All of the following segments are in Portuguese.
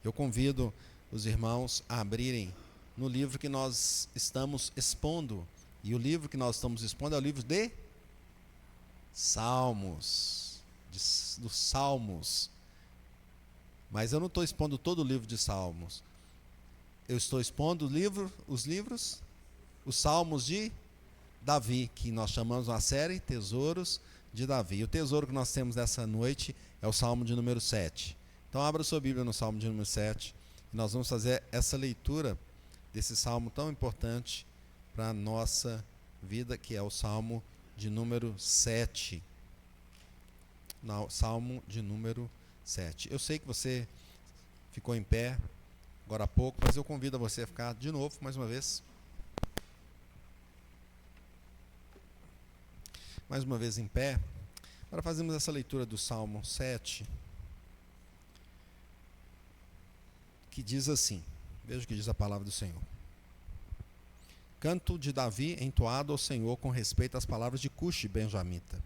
Eu convido os irmãos a abrirem no livro que nós estamos expondo. E o livro que nós estamos expondo é o livro de Salmos, dos Salmos. Mas eu não estou expondo todo o livro de Salmos. Eu estou expondo os Salmos de Davi, que nós chamamos uma série Tesouros de Davi. E o tesouro que nós temos nessa noite é o Salmo de número 7. Então abra sua Bíblia no Salmo de número 7 e nós vamos fazer essa leitura desse salmo tão importante para a nossa vida, que é o Salmo de número 7. Salmo de número 7. Eu sei que você ficou em pé agora há pouco, mas eu convido a você a ficar de novo, mais uma vez. Mais uma vez em pé, para fazermos essa leitura do Salmo 7, que diz assim, veja o que diz a palavra do Senhor. Canto de Davi entoado ao Senhor com respeito às palavras de Cuxi, benjamita.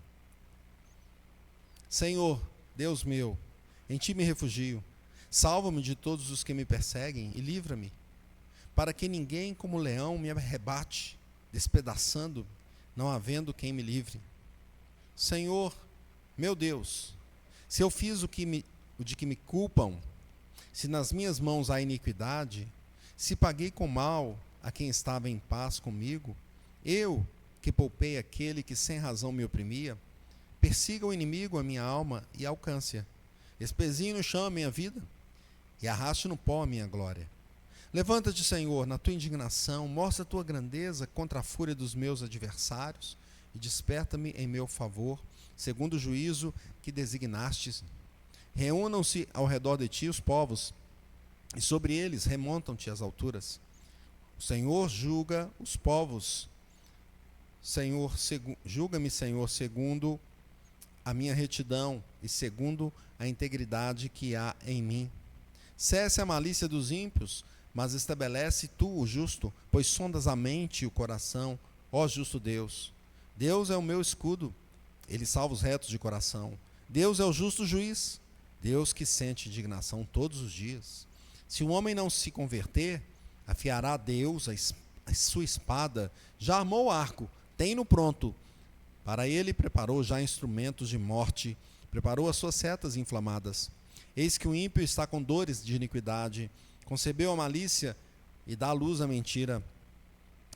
Senhor, Deus meu, em ti me refugio. Salva-me de todos os que me perseguem e livra-me, para que ninguém como leão me arrebate, despedaçando, não havendo quem me livre. Senhor, meu Deus, se eu fiz o de que me culpam, se nas minhas mãos há iniquidade, se paguei com mal a quem estava em paz comigo, eu que poupei aquele que sem razão me oprimia, persiga o inimigo a minha alma e alcance-a. Espezinhe no chão a minha vida e arraste no pó a minha glória. Levanta-te, Senhor, na tua indignação, mostra a tua grandeza contra a fúria dos meus adversários e desperta-me em meu favor, segundo o juízo que designastes. Reúnam-se ao redor de ti os povos, e sobre eles remontam-te as alturas. O Senhor julga os povos. Julga-me, Senhor, segundo a minha retidão e segundo a integridade que há em mim. Cesse a malícia dos ímpios, mas estabelece tu o justo, pois sondas a mente e o coração, ó justo Deus. Deus é o meu escudo, ele salva os retos de coração. Deus é o justo juiz, Deus que sente indignação todos os dias. Se o homem não se converter, afiará Deus a sua espada, já armou o arco, tem-no pronto. Para ele preparou já instrumentos de morte, preparou as suas setas inflamadas. Eis que o ímpio está com dores de iniquidade, concebeu a malícia e dá à luz a mentira.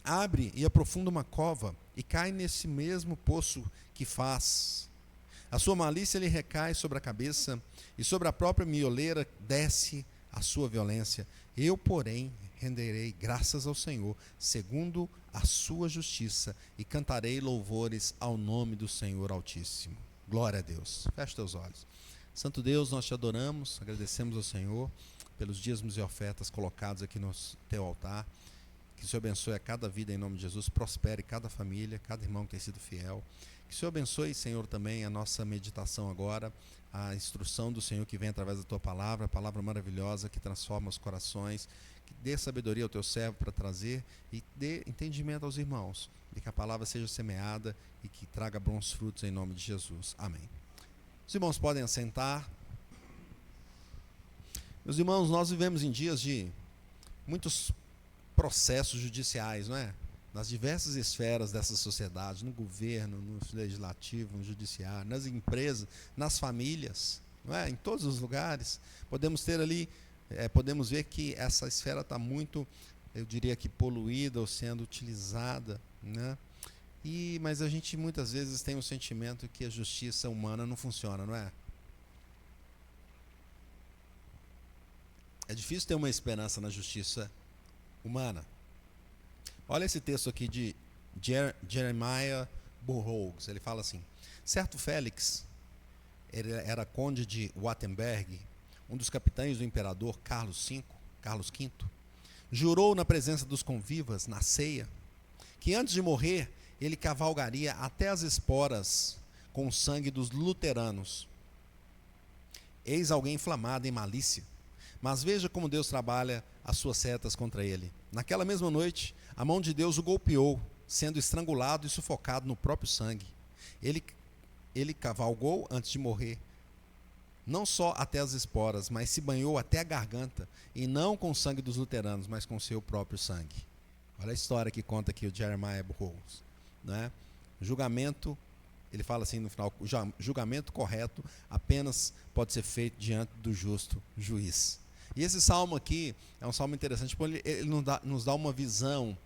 Abre e aprofunda uma cova, e cai nesse mesmo poço que faz. A sua malícia lhe recai sobre a cabeça, e sobre a própria mioleira desce a sua violência. Eu, porém, renderei graças ao Senhor, segundo a sua justiça, e cantarei louvores ao nome do Senhor Altíssimo. Glória a Deus. Feche teus olhos. Santo Deus, nós te adoramos, agradecemos ao Senhor pelos dízimos e ofertas colocados aqui no teu altar. Que o Senhor abençoe a cada vida em nome de Jesus, prospere cada família, cada irmão que tem sido fiel. Que o Senhor abençoe, Senhor, também a nossa meditação agora, a instrução do Senhor que vem através da tua palavra, a palavra maravilhosa que transforma os corações, que dê sabedoria ao teu servo para trazer e dê entendimento aos irmãos, e que a palavra seja semeada e que traga bons frutos em nome de Jesus. Amém. Os irmãos podem assentar. Meus irmãos, nós vivemos em dias de muitos processos judiciais, não é? Nas diversas esferas dessa sociedade, no governo, no legislativo, no judiciário, nas empresas, nas famílias, não é? Em todos os lugares. Podemos ter ali, podemos ver que essa esfera está muito, eu diria que poluída ou sendo utilizada, né? Mas a gente muitas vezes tem o sentimento que a justiça humana não funciona, não é? É difícil ter uma esperança na justiça humana. Olha esse texto aqui de Jeremiah Burroughs. Ele fala assim: certo Félix, ele era conde de Wittenberg, um dos capitães do imperador Carlos V, jurou na presença dos convivas, na ceia, que antes de morrer, ele cavalgaria até as esporas com o sangue dos luteranos. Eis alguém inflamado em malícia, mas veja como Deus trabalha as suas setas contra ele. Naquela mesma noite, a mão de Deus o golpeou, sendo estrangulado e sufocado no próprio sangue. Ele cavalgou antes de morrer, não só até as esporas, mas se banhou até a garganta, e não com o sangue dos luteranos, mas com seu próprio sangue. Olha a história que conta aqui o Jeremiah Burroughs, né? Julgamento, ele fala assim no final, julgamento correto apenas pode ser feito diante do justo juiz. E esse salmo aqui é um salmo interessante, porque ele nos dá uma visão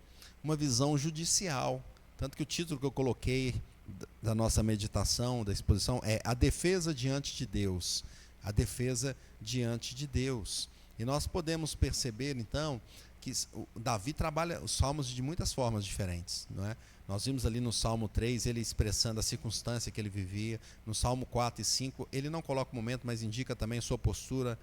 judicial. Tanto que o título que eu coloquei da nossa meditação, da exposição, é A Defesa Diante de Deus. A defesa diante de Deus. E nós podemos perceber, então, que Davi trabalha os salmos de muitas formas diferentes, não é? Nós vimos ali no Salmo 3, ele expressando a circunstância que ele vivia. No Salmo 4 e 5, ele não coloca o momento, mas indica também sua postura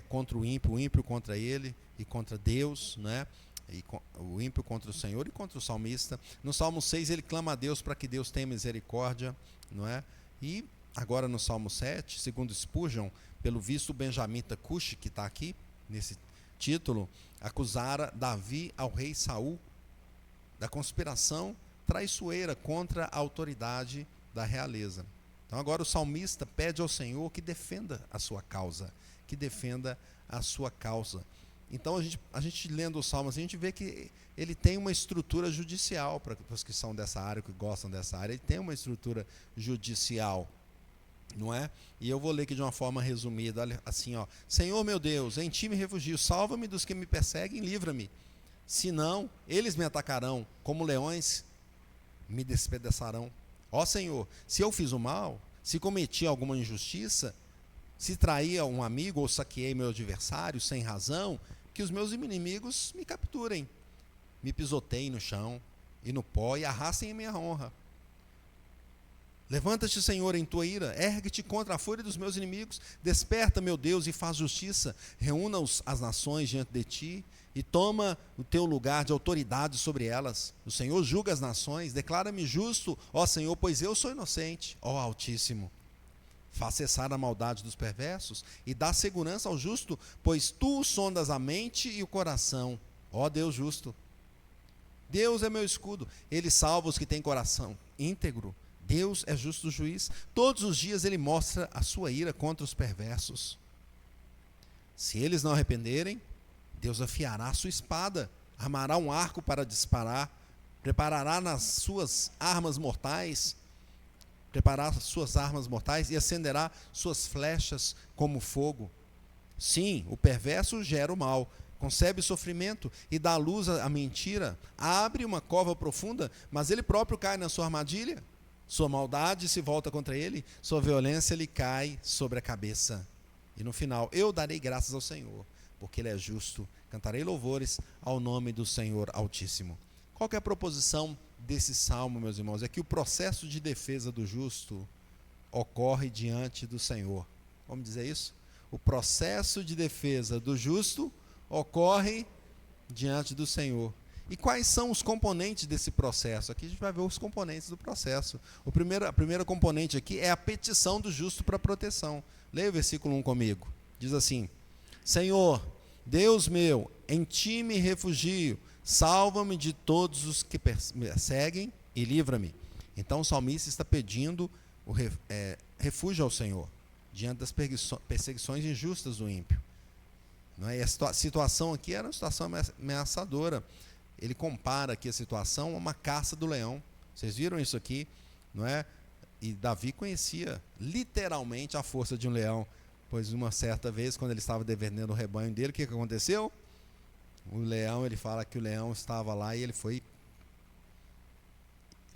contra o ímpio contra ele e contra Deus, né? E o ímpio contra o Senhor e contra o salmista. No Salmo 6, ele clama a Deus para que Deus tenha misericórdia, não é? E agora no Salmo 7, segundo Spurgeon, pelo visto o benjamita Cushi, que está aqui nesse título, acusara Davi ao rei Saul da conspiração traiçoeira contra a autoridade da realeza. Então agora o salmista pede ao Senhor que defenda a sua causa, Então a gente lendo os salmos, a gente vê que ele tem uma estrutura judicial, para os que são dessa área, que gostam dessa área, ele tem uma estrutura judicial, não é? E eu vou ler aqui de uma forma resumida, olha, assim, ó: Senhor meu Deus, em ti me refugio, salva-me dos que me perseguem, livra-me, senão eles me atacarão, como leões me despedaçarão. Ó Senhor, se eu fiz o mal, se cometi alguma injustiça, se traí um amigo ou saqueei meu adversário sem razão, que os meus inimigos me capturem, me pisoteiem no chão e no pó e arrastem a minha honra. Levanta-te, Senhor, em tua ira, ergue-te contra a fúria dos meus inimigos, desperta, meu Deus, e faz justiça, reúna as nações diante de ti, e toma o teu lugar de autoridade sobre elas. O Senhor julga as nações, declara-me justo, ó Senhor, pois eu sou inocente, ó Altíssimo. Faz cessar a maldade dos perversos, e dá segurança ao justo, pois tu sondas a mente e o coração, ó Deus justo. Deus é meu escudo, ele salva os que têm coração íntegro. Deus é justo juiz, todos os dias ele mostra a sua ira contra os perversos. Se eles não arrependerem, Deus afiará a sua espada, armará um arco para disparar, preparará suas armas mortais e acenderá suas flechas como fogo. Sim, o perverso gera o mal, concebe sofrimento e dá luz à mentira, abre uma cova profunda, mas ele próprio cai na sua armadilha. Sua maldade se volta contra ele, sua violência lhe cai sobre a cabeça. E no final, eu darei graças ao Senhor, porque ele é justo, cantarei louvores ao nome do Senhor Altíssimo. Qual que é a proposição desse salmo, meus irmãos? É que o processo de defesa do justo ocorre diante do Senhor. Vamos dizer isso? O processo de defesa do justo ocorre diante do Senhor. E quais são os componentes desse processo? Aqui a gente vai ver os componentes do processo. A primeira componente aqui é a petição do justo para proteção. Leia o versículo 1 comigo. Diz assim: Senhor, Deus meu, em ti me refugio, salva-me de todos os que me perseguem e livra-me. Então o salmista está pedindo refúgio ao Senhor, diante das perseguições injustas do ímpio. Não é? E a situação aqui era uma situação ameaçadora. Ele compara aqui a situação a uma caça do leão. Vocês viram isso aqui, não é? E Davi conhecia literalmente a força de um leão, pois uma certa vez, quando ele estava defendendo o rebanho dele, o que aconteceu? O leão, ele fala que o leão estava lá e ele foi...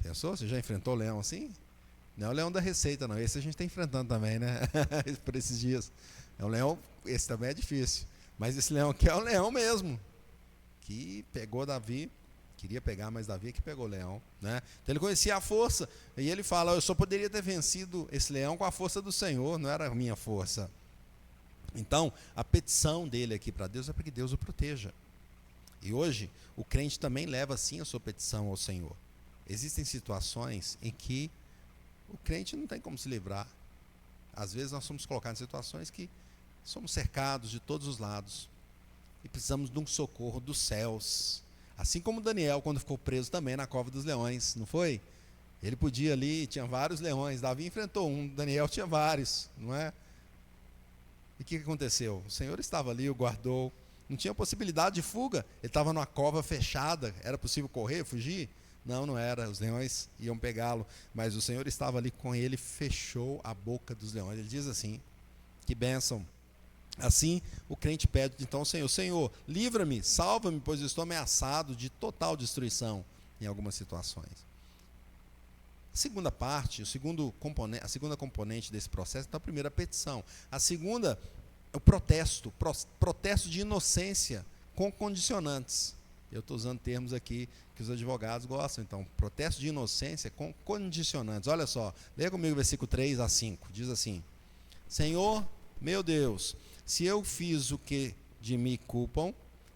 Pensou? Você já enfrentou o leão assim? Não é o leão da receita, não. Esse a gente está enfrentando também, né? Por esses dias. É um leão, esse também é difícil. Mas esse leão aqui é o leão mesmo, que pegou Davi, queria pegar, mas Davi é que pegou o leão, né? Então ele conhecia a força, e ele fala: eu só poderia ter vencido esse leão com a força do Senhor, não era a minha força. Então, a petição dele aqui para Deus é para que Deus o proteja. E hoje, o crente também leva sim a sua petição ao Senhor. Existem situações em que o crente não tem como se livrar. Às vezes nós somos colocados em situações que somos cercados de todos os lados e precisamos de um socorro dos céus. Assim como Daniel, quando ficou preso também na cova dos leões, não foi? Ele podia ali, tinha vários leões. Davi enfrentou um, Daniel tinha vários, não é? E o que aconteceu? O Senhor estava ali, o guardou. Não tinha possibilidade de fuga. Ele estava numa cova fechada. Era possível correr, fugir? Não, não era. Os leões iam pegá-lo. Mas o Senhor estava ali com ele, fechou a boca dos leões. Ele diz assim, que bênção. Assim, o crente pede então ao Senhor: Senhor, livra-me, salva-me, pois eu estou ameaçado de total destruição em algumas situações. A segunda parte, a segunda componente desse processo, então a primeira a petição. A segunda, o protesto de inocência com condicionantes. Eu estou usando termos aqui que os advogados gostam, então, protesto de inocência com condicionantes. Olha só, leia comigo o versículo 3 a 5, diz assim: Senhor, meu Deus, se eu fiz o que de mim culpam,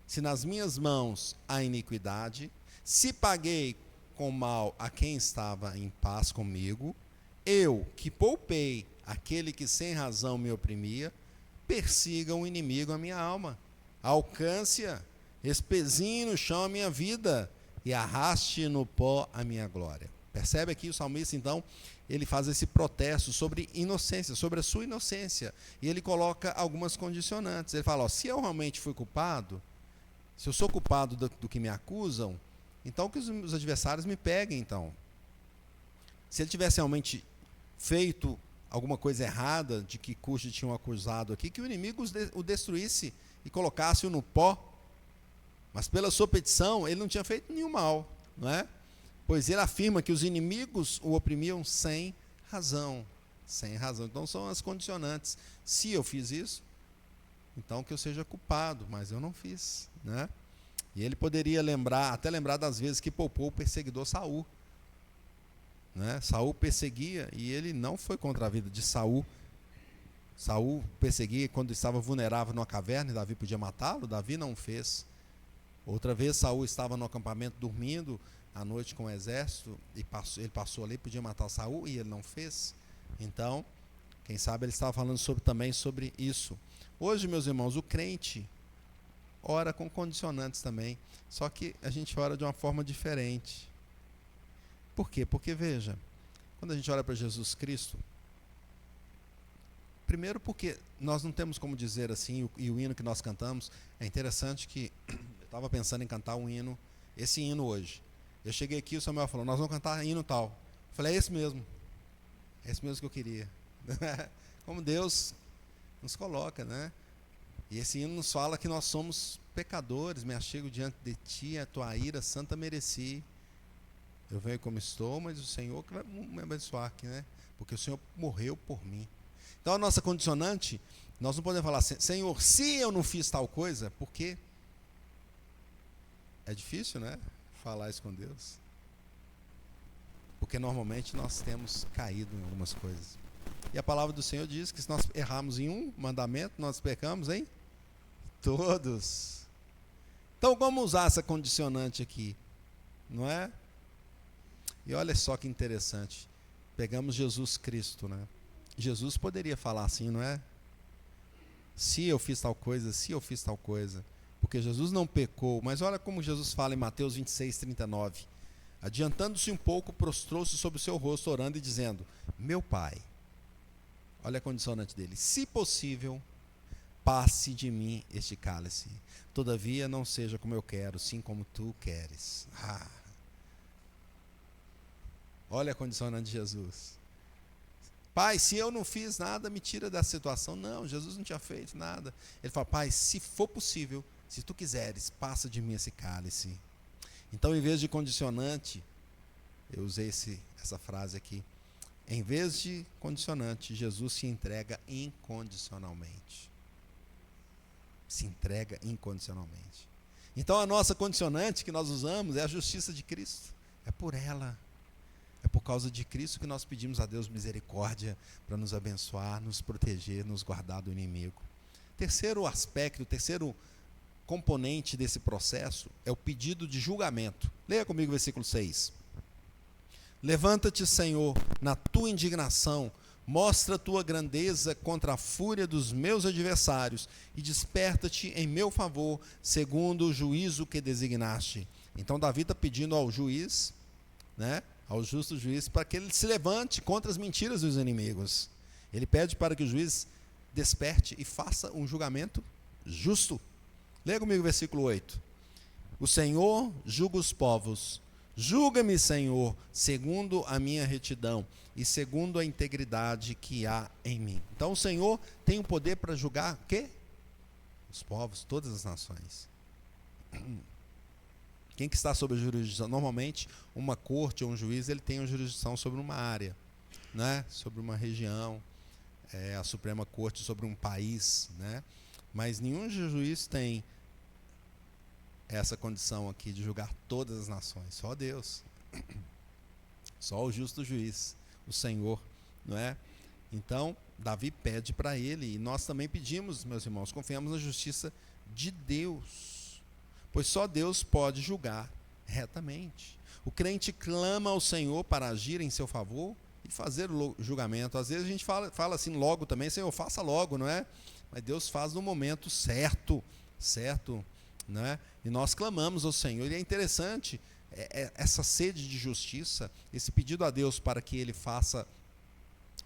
se nas minhas mãos há iniquidade, se paguei com mal a quem estava em paz comigo, eu que poupei aquele que sem razão me oprimia, persiga o inimigo a minha alma, alcance-a, espezinhe no chão a minha vida e arraste no pó a minha glória. Percebe aqui o salmista, então, ele faz esse protesto sobre inocência, sobre a sua inocência, e ele coloca algumas condicionantes. Ele fala, se eu realmente fui culpado, se eu sou culpado do que me acusam, então que os adversários me peguem, então. Se ele tivesse realmente feito alguma coisa errada, de que Cuxi tinha um acusado aqui, que o inimigo o destruísse e colocasse-o no pó, mas pela sua petição, ele não tinha feito nenhum mal, não é? Pois ele afirma que os inimigos o oprimiam sem razão. Sem razão. Então são as condicionantes. Se eu fiz isso, então que eu seja culpado, mas eu não fiz, né? E ele poderia até lembrar das vezes que poupou o perseguidor Saul, né? Saul perseguia e ele não foi contra a vida de Saul. Saul perseguia quando estava vulnerável numa caverna e Davi podia matá-lo. Davi não fez. Outra vez Saul estava no acampamento dormindo à noite com o exército, e ele passou ali, podia matar Saul, e ele não fez. Então, quem sabe ele estava falando também sobre isso. Hoje, meus irmãos, o crente ora com condicionantes também, só que a gente ora de uma forma diferente. Por quê? Porque, veja, quando a gente ora para Jesus Cristo, primeiro porque nós não temos como dizer assim, e o hino que nós cantamos, é interessante que eu estava pensando em cantar um hino, esse hino hoje. Eu cheguei aqui, o Samuel falou, nós vamos cantar hino tal. Eu falei, é esse mesmo que eu queria. Como Deus nos coloca, né? E esse hino nos fala que nós somos pecadores, me achego diante de ti, a tua ira santa mereci. Eu venho como estou, mas o Senhor que vai me abençoar aqui, né? Porque o Senhor morreu por mim. Então a nossa condicionante, nós não podemos falar assim, Senhor, se eu não fiz tal coisa, por quê? É difícil, né? Falar isso com Deus, porque normalmente nós temos caído em algumas coisas, e a palavra do Senhor diz que se nós errarmos em um mandamento, nós pecamos em todos. Então como usar essa condicionante aqui, não é? E olha só que interessante, pegamos Jesus Cristo, né? Jesus poderia falar assim, não é? Se eu fiz tal coisa, se eu fiz tal coisa, porque Jesus não pecou, mas olha como Jesus fala em Mateus 26, 39. Adiantando-se um pouco, prostrou-se sobre o seu rosto, orando e dizendo, meu Pai, olha a condicionante dele, se possível, passe de mim este cálice, todavia não seja como eu quero, sim como tu queres. Olha a condicionante de Jesus. Pai, se eu não fiz nada, me tira da situação. Não, Jesus não tinha feito nada. Ele fala, Pai, se for possível, se tu quiseres, passa de mim esse cálice. Então, em vez de condicionante, eu usei essa frase aqui. Em vez de condicionante, Jesus se entrega incondicionalmente. Se entrega incondicionalmente. Então, a nossa condicionante que nós usamos é a justiça de Cristo. É por ela. É por causa de Cristo que nós pedimos a Deus misericórdia para nos abençoar, nos proteger, nos guardar do inimigo. Terceiro aspecto, terceiro componente desse processo é o pedido de julgamento. Leia comigo o versículo 6. Levanta-te, Senhor, na tua indignação, mostra a tua grandeza contra a fúria dos meus adversários e desperta-te em meu favor, segundo o juízo que designaste. Então Davi está pedindo ao juiz, né, ao justo juiz, para que ele se levante contra as mentiras dos inimigos. Ele pede para que o juiz desperte e faça um julgamento justo. Leia comigo o versículo 8. O Senhor julga os povos. Julga-me, Senhor, segundo a minha retidão e segundo a integridade que há em mim. Então o Senhor tem o poder para julgar o quê? Os povos, todas as nações. Quem que está sob a jurisdição? Normalmente, uma corte ou um juiz, ele tem uma jurisdição sobre uma área, né? Sobre uma região, a Suprema Corte sobre um país, né? Mas nenhum juiz tem essa condição aqui de julgar todas as nações, só Deus, só o justo juiz, o Senhor, não é? Então Davi pede para ele, e nós também pedimos, meus irmãos, confiamos na justiça de Deus, pois só Deus pode julgar retamente. O crente clama ao Senhor para agir em seu favor e fazer o julgamento. Às vezes a gente fala assim logo também, Senhor, faça logo, não é? Mas Deus faz no momento certo, né? E nós clamamos ao Senhor. E é interessante essa sede de justiça, esse pedido a Deus para que Ele faça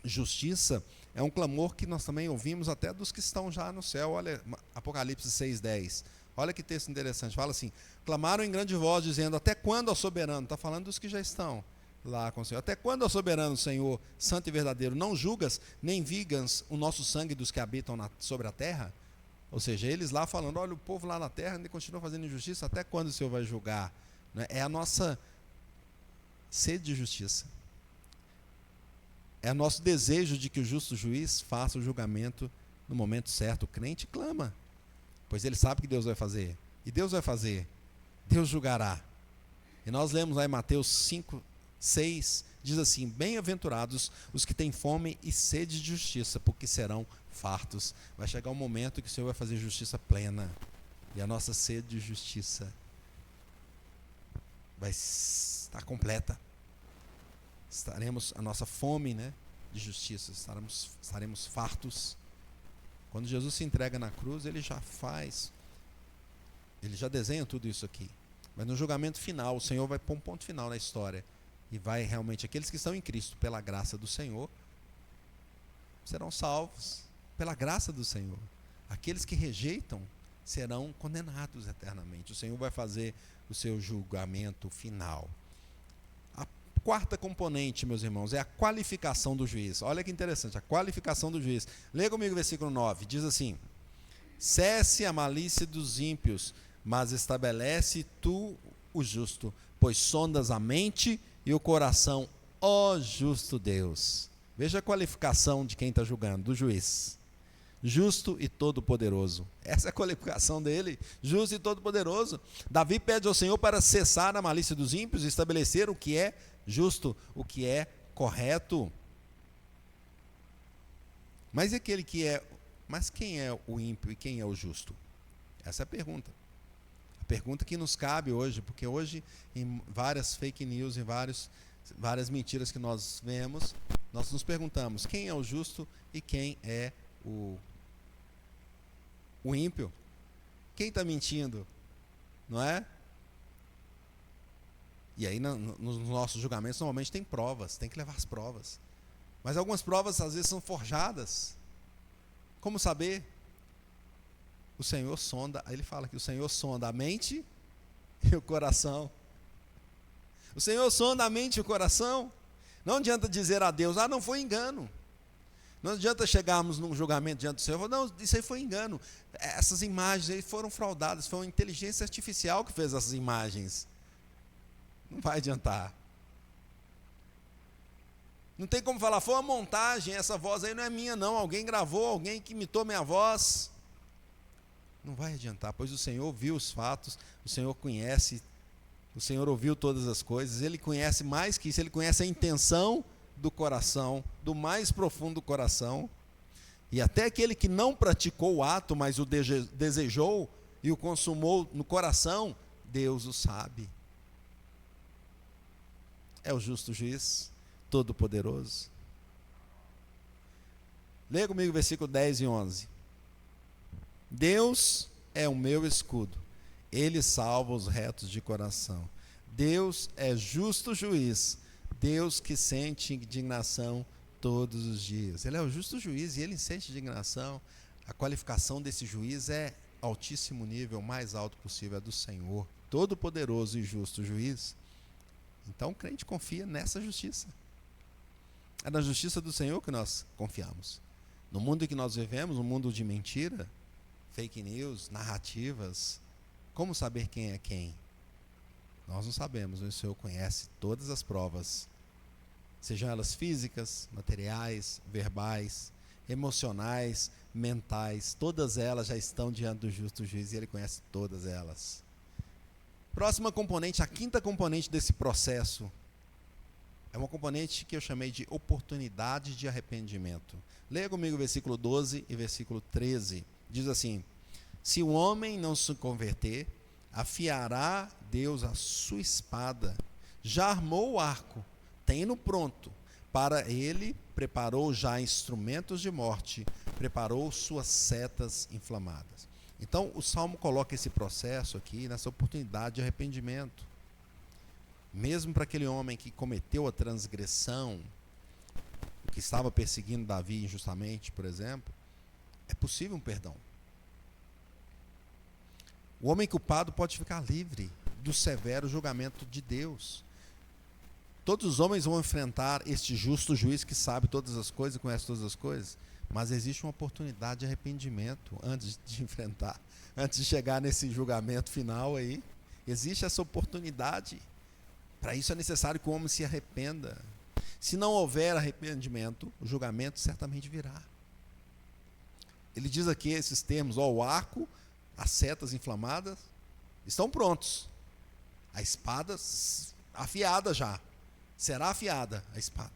justiça, é um clamor que nós também ouvimos até dos que estão já no céu. Olha, Apocalipse 6:10. Olha que texto interessante. Fala assim: clamaram em grande voz, dizendo: até quando, ó soberano? Está falando dos que já estão lá com o Senhor. Até quando, ó soberano, Senhor, santo e verdadeiro, não julgas, nem vigas o nosso sangue dos que habitam sobre a terra? Ou seja, eles lá falando: olha, o povo lá na terra ainda continua fazendo injustiça, até quando o Senhor vai julgar? É a nossa sede de justiça. É o nosso desejo de que o justo juiz faça o julgamento no momento certo. O crente clama, pois ele sabe que Deus vai fazer. E Deus vai fazer. Deus julgará. E nós lemos lá em Mateus 5:6, diz assim: bem-aventurados os que têm fome e sede de justiça, porque serão fartos. Vai chegar um momento que o Senhor vai fazer justiça plena, e a nossa sede de justiça vai estar completa. A nossa fome, né, de justiça, estaremos fartos. Quando Jesus se entrega na cruz, ele já desenha tudo isso aqui. Mas no julgamento final, o Senhor vai pôr um ponto final na história. E vai realmente, aqueles que estão em Cristo, pela graça do Senhor, serão salvos pela graça do Senhor. Aqueles que rejeitam serão condenados eternamente. O Senhor vai fazer o seu julgamento final. A quarta componente, meus irmãos, é a qualificação do juiz. Olha que interessante, a qualificação do juiz. Leia comigo o versículo 9, diz assim: cesse a malícia dos ímpios, mas estabelece tu o justo, pois sondas a mente e o coração, ó justo Deus. Veja a qualificação de quem está julgando, do juiz. Justo e todo-poderoso. Essa é a qualificação dele, justo e todo-poderoso. Davi pede ao Senhor para cessar a malícia dos ímpios e estabelecer o que é justo, o que é correto. Mas quem é o ímpio e quem é o justo? Essa é a pergunta. A pergunta que nos cabe hoje, porque hoje, em várias fake news, em várias mentiras que nós vemos, nós nos perguntamos: quem é o justo e quem é o ímpio? Quem está mentindo? Não é? E aí, nos nossos julgamentos, normalmente tem provas, tem que levar as provas. Mas algumas provas, às vezes, são forjadas. Como saber? O Senhor sonda, ele fala que o Senhor sonda a mente e o coração. O Senhor sonda a mente e o coração. Não adianta dizer a Deus: não foi engano. Não adianta chegarmos num julgamento diante do Senhor e falar: não, isso aí foi engano. Essas imagens aí foram fraudadas, foi uma inteligência artificial que fez essas imagens. Não vai adiantar. Não tem como falar: foi uma montagem, essa voz aí não é minha não, alguém gravou, alguém que imitou minha voz. Não vai adiantar, pois o Senhor viu os fatos, o Senhor conhece, o Senhor ouviu todas as coisas, Ele conhece mais que isso, Ele conhece a intenção do coração, do mais profundo do coração. E até aquele que não praticou o ato, mas o desejou e o consumou no coração, Deus o sabe. É o justo juiz, todo-poderoso. Leia comigo o versículo 10 e 11. Deus é o meu escudo, Ele salva os retos de coração. Deus é justo juiz, Deus que sente indignação todos os dias. Ele é o justo juiz e ele sente indignação. A qualificação desse juiz é altíssimo nível, o mais alto possível, é do Senhor, todo-poderoso e justo juiz. Então o crente confia nessa justiça. É na justiça do Senhor que nós confiamos. No mundo em que nós vivemos, um mundo de mentira, fake news, narrativas, como saber quem é quem? Nós não sabemos, o Senhor conhece todas as provas, sejam elas físicas, materiais, verbais, emocionais, mentais, todas elas já estão diante do justo juiz e ele conhece todas elas. Próxima componente, a quinta componente desse processo, é uma componente que eu chamei de oportunidade de arrependimento. Leia comigo o versículo 12 e versículo 13. Diz assim: se o homem não se converter, afiará Deus a sua espada. Já armou o arco, tem-no pronto. Para ele preparou já instrumentos de morte, preparou suas setas inflamadas. Então o Salmo coloca esse processo aqui, nessa oportunidade de arrependimento. Mesmo para aquele homem que cometeu a transgressão, que estava perseguindo Davi injustamente, por exemplo, é possível um perdão. O homem culpado pode ficar livre do severo julgamento de Deus. Todos os homens vão enfrentar este justo juiz que sabe todas as coisas e conhece todas as coisas, mas existe uma oportunidade de arrependimento antes de enfrentar, antes de chegar nesse julgamento final aí. Existe essa oportunidade. Para isso é necessário que o homem se arrependa. Se não houver arrependimento, o julgamento certamente virá. Ele diz aqui esses termos: o arco, as setas inflamadas estão prontos. A espada afiada já. Será afiada a espada.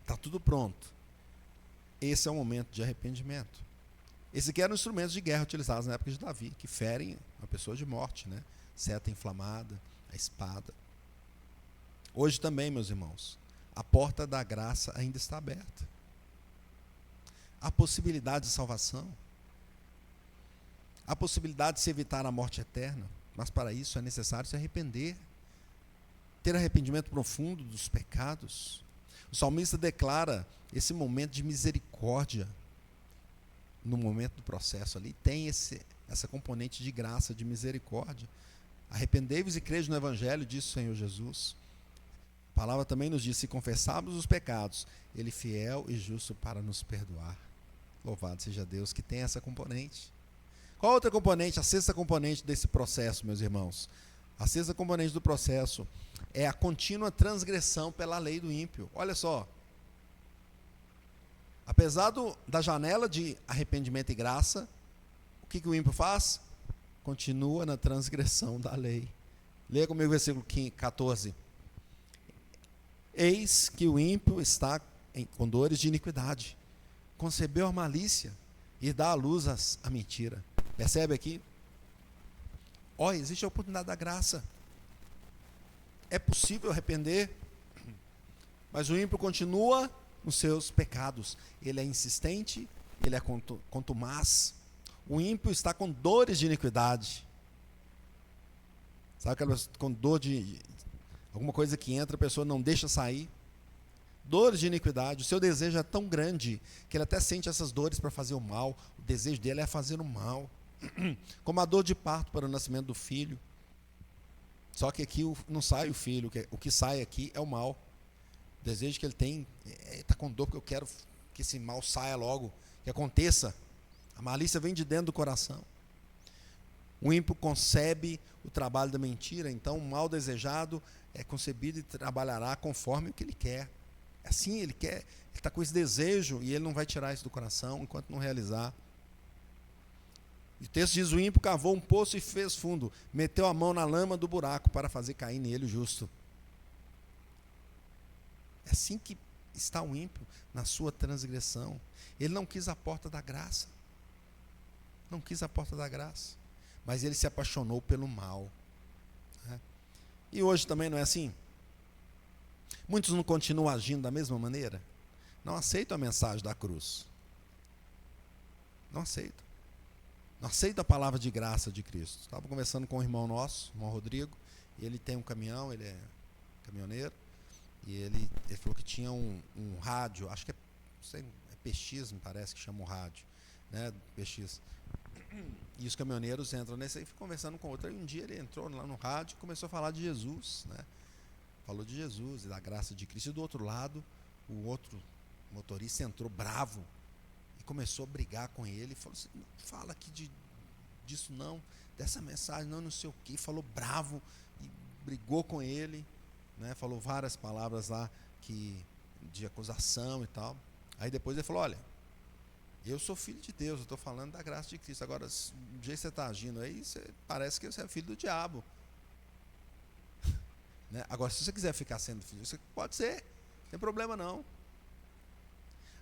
Está tudo pronto. Esse é o momento de arrependimento. Esse aqui eram instrumentos de guerra utilizados na época de Davi, que ferem uma pessoa de morte, né? Seta inflamada, a espada. Hoje também, meus irmãos, a porta da graça ainda está aberta. Há possibilidade de salvação. Há possibilidade de se evitar a morte eterna, mas para isso é necessário se arrepender. Ter arrependimento profundo dos pecados. O salmista declara esse momento de misericórdia no momento do processo ali. Tem essa componente de graça, de misericórdia. Arrependei-vos e crede no Evangelho, disse o Senhor Jesus. A palavra também nos diz: se confessarmos os pecados, Ele é fiel e justo para nos perdoar. Louvado seja Deus que tem essa componente. Qual outra componente, a sexta componente desse processo, meus irmãos? A sexta componente do processo é a contínua transgressão pela lei do ímpio. Olha só. Apesar da janela de arrependimento e graça, o que o ímpio faz? Continua na transgressão da lei. Leia comigo o versículo 14. Eis que o ímpio está com dores de iniquidade, concebeu a malícia e dá à luz a mentira. Percebe aqui? Existe a oportunidade da graça. É possível arrepender, mas o ímpio continua nos seus pecados. Ele é insistente, ele é contumaz. O ímpio está com dores de iniquidade. Sabe aquela com dor de alguma coisa que entra, a pessoa não deixa sair? Dores de iniquidade. O seu desejo é tão grande que ele até sente essas dores para fazer o mal. O desejo dele é fazer o mal. Como a dor de parto para o nascimento do filho. Só que aqui não sai o filho, o que sai aqui é o mal. O desejo que ele tem, está com dor porque eu quero que esse mal saia logo, que aconteça. A malícia vem de dentro do coração. O ímpio concebe o trabalho da mentira, então o mal desejado é concebido e trabalhará conforme o que ele quer. Assim ele quer, ele está com esse desejo e ele não vai tirar isso do coração enquanto não realizar. O texto diz: o ímpio cavou um poço e fez fundo, meteu a mão na lama do buraco para fazer cair nele o justo. É assim que está o ímpio na sua transgressão. Ele não quis a porta da graça. Não quis a porta da graça. Mas ele se apaixonou pelo mal. Né? E hoje também não é assim? Muitos não continuam agindo da mesma maneira? Não aceitam a mensagem da cruz. Não aceitam. Não aceitam a palavra de graça de Cristo. Estava conversando com um irmão nosso, o irmão Rodrigo, e ele tem um caminhão, ele é caminhoneiro, E ele falou que tinha um rádio, acho que é, não sei, é PX, me parece que chama o rádio, né? PX. E os caminhoneiros entram nesse aí, ficam conversando com o outro. Aí um dia ele entrou lá no rádio e começou a falar de Jesus, né? Falou de Jesus e da graça de Cristo. E do outro lado, o outro motorista entrou bravo e começou a brigar com ele. Falou assim: não fala aqui disso não, dessa mensagem não sei o que. Falou bravo e brigou com ele, né? Falou várias palavras lá de acusação e tal. Aí depois ele falou: olha, eu sou filho de Deus, eu estou falando da graça de Cristo. Agora, do jeito que você está agindo aí, parece que você é filho do diabo. Né? Agora, se você quiser ficar sendo filho, você pode ser, não tem problema não.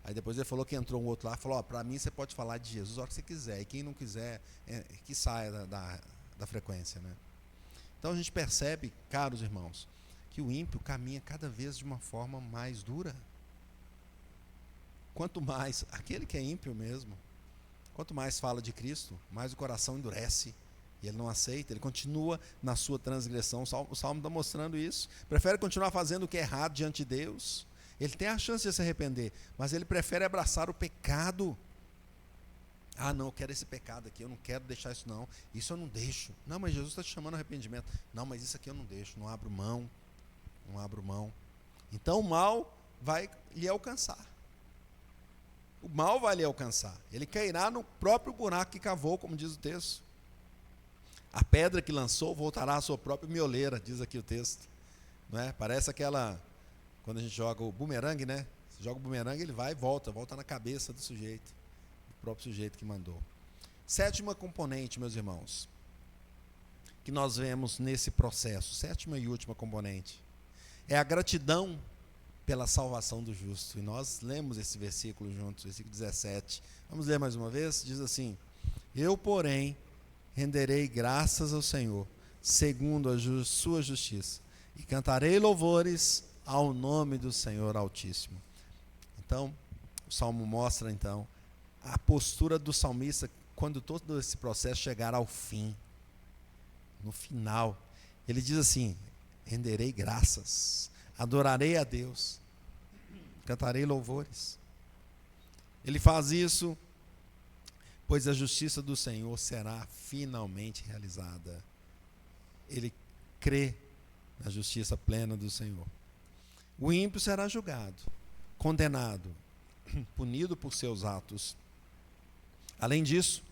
Aí depois ele falou que entrou um outro lá e falou: para mim você pode falar de Jesus a hora que você quiser, e quem não quiser, que saia da frequência. Né? Então a gente percebe, caros irmãos, que o ímpio caminha cada vez de uma forma mais dura. Quanto mais, aquele que é ímpio mesmo, quanto mais fala de Cristo, mais o coração endurece, e ele não aceita, ele continua na sua transgressão. O Salmo está mostrando isso, prefere continuar fazendo o que é errado diante de Deus. Ele tem a chance de se arrepender, mas ele prefere abraçar o pecado. Ah, não, eu quero esse pecado aqui, eu não quero deixar isso não, isso eu não deixo. Não, mas Jesus está te chamando ao arrependimento. Não, mas isso aqui eu não deixo, não abro mão. Então o mal vai lhe alcançar. O mal vai lhe alcançar. Ele cairá no próprio buraco que cavou, como diz o texto. A pedra que lançou voltará à sua própria mioleira, diz aqui o texto. Não é? Parece aquela, quando a gente joga o bumerangue, né? Você joga o bumerangue, ele vai e volta na cabeça do sujeito, do próprio sujeito que mandou. Sétima componente, meus irmãos, que nós vemos nesse processo, sétima e última componente, é a gratidão pela salvação do justo. E nós lemos esse versículo juntos, versículo 17. Vamos ler mais uma vez? Diz assim: eu, porém, renderei graças ao Senhor, segundo a sua justiça, e cantarei louvores ao nome do Senhor Altíssimo. Então, o Salmo mostra, então, a postura do salmista quando todo esse processo chegar ao fim. No final, ele diz assim: renderei graças, adorarei a Deus, cantarei louvores. Ele faz isso, pois a justiça do Senhor será finalmente realizada. Ele crê na justiça plena do Senhor. O ímpio será julgado, condenado, punido por seus atos. Além disso,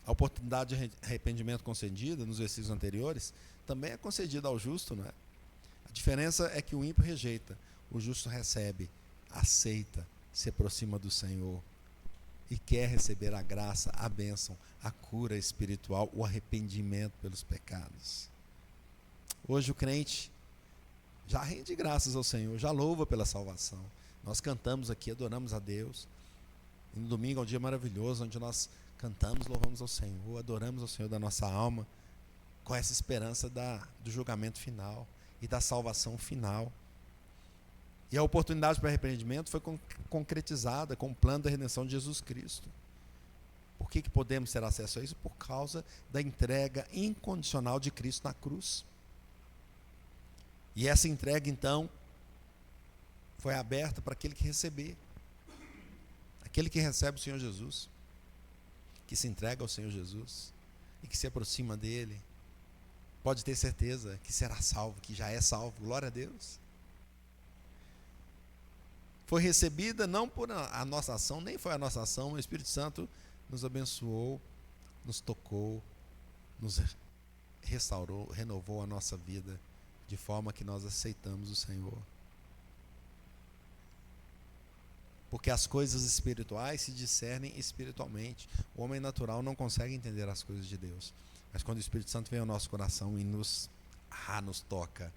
a oportunidade de arrependimento concedida nos versículos anteriores também é concedida ao justo, não é? A diferença é que o ímpio rejeita, o justo recebe, aceita, se aproxima do Senhor e quer receber a graça, a bênção, a cura espiritual, o arrependimento pelos pecados. Hoje o crente já rende graças ao Senhor, já louva pela salvação. Nós cantamos aqui, adoramos a Deus. E no domingo é um dia maravilhoso, onde nós cantamos, louvamos ao Senhor, adoramos ao Senhor da nossa alma, com essa esperança do julgamento final e da salvação final. E a oportunidade para arrependimento foi concretizada com o plano da redenção de Jesus Cristo. Por que podemos ter acesso a isso? Por causa da entrega incondicional de Cristo na cruz. E essa entrega, então, foi aberta para aquele que receber. Aquele que recebe o Senhor Jesus, que se entrega ao Senhor Jesus e que se aproxima dele, pode ter certeza que será salvo, que já é salvo. Glória a Deus. Foi recebida não por a nossa ação, nem foi a nossa ação, o Espírito Santo nos abençoou, nos tocou, nos restaurou, renovou a nossa vida, de forma que nós aceitamos o Senhor. Porque as coisas espirituais se discernem espiritualmente. O homem natural não consegue entender as coisas de Deus. Mas quando o Espírito Santo vem ao nosso coração e nos toca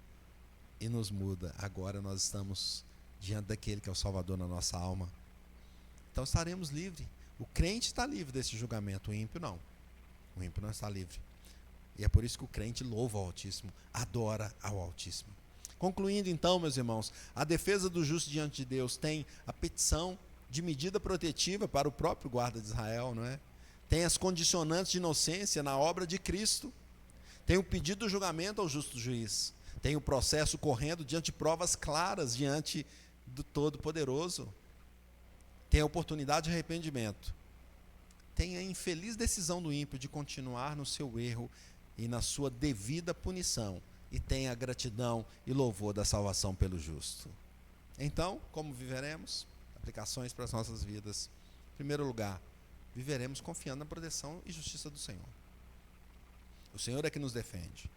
e nos muda, agora nós estamos diante daquele que é o Salvador na nossa alma. Então estaremos livres. O crente está livre desse julgamento, o ímpio não. O ímpio não está livre. E é por isso que o crente louva ao Altíssimo, adora ao Altíssimo. Concluindo então, meus irmãos, a defesa do justo diante de Deus tem a petição de medida protetiva para o próprio guarda de Israel, não é? Tem as condicionantes de inocência na obra de Cristo. Tem o pedido do julgamento ao justo juiz. Tem o processo correndo diante de provas claras, diante do Todo-Poderoso. Tem a oportunidade de arrependimento. Tem a infeliz decisão do ímpio de continuar no seu erro e na sua devida punição. E tem a gratidão e louvor da salvação pelo justo. Então, como viveremos? Aplicações para as nossas vidas. Em primeiro lugar, viveremos confiando na proteção e justiça do Senhor. O Senhor é que nos defende.